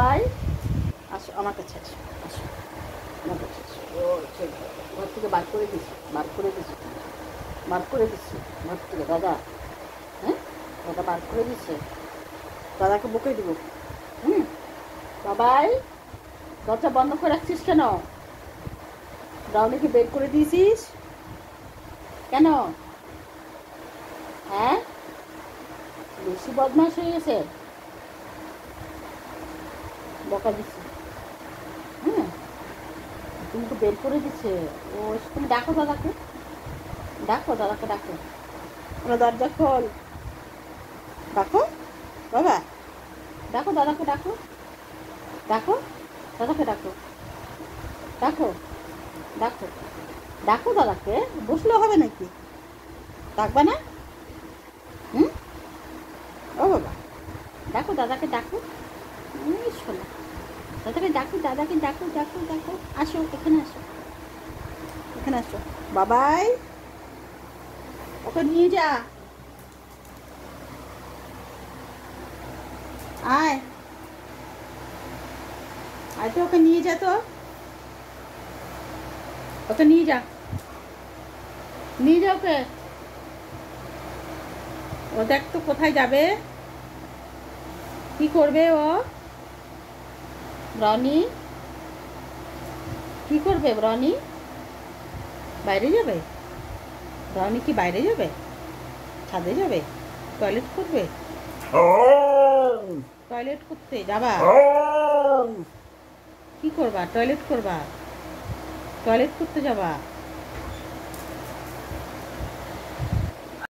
ভাই আসো আমার কাছে, আসো আসো আমার কাছে আসো। ও ঘর থেকে বার করে দিছি, বার করে দিছি, বার করে দিচ্ছি ঘর থেকে। দাদা, হ্যাঁ দাদা বার করে দিচ্ছে, দাদাকে বকে দিব। হুম, বাবাই দরজা বন্ধ করে রাখছিস কেন? ব্রাউনিকে বের করে দিয়েছিস কেন? হ্যাঁ, বেশি বদমাস হয়ে গেছে, বকা দিচ্ছি। হ্যাঁ, তুমি তো বের করে দিচ্ছে। ও তুমি ডাকো দাদাকে, ডাকো দাদাকে, ডাকো। ওরা দরজা খোল, ডাকো বাবা, ডাকো দাদাকে, ডাকো ডাকো দাদাকে, ডাকো ডাকো ডাকো ডাকো দাদাকে। বসলেও হবে নাকি? ডাকবা না? হুম, ও বাবা, ডাকো দাদাকে, ডাকো। শোনো, দাদাকে ডাকো, দাদাকে ডাকো, ডাকো ডাকো। আসো এখানে, আসো এখানে, আসো বাবাই, ওকে নিয়ে যা, আয় আয় তো, ওকে নিয়ে যা তো, ওকে নিয়ে যা, নিয়ে যা ওকে। ও দেখ তো কোথায় যাবে, কি করবে ও? ব্রাউনি কি করবে? ব্রাউনি বাইরে যাবে? ব্রাউনি কি বাইরে যাবে? ছাদে যাবে? টয়লেট করবে? টয়লেট করতে যাবা? কি করবা? টয়লেট করবা? টয়লেট করতে যাবা?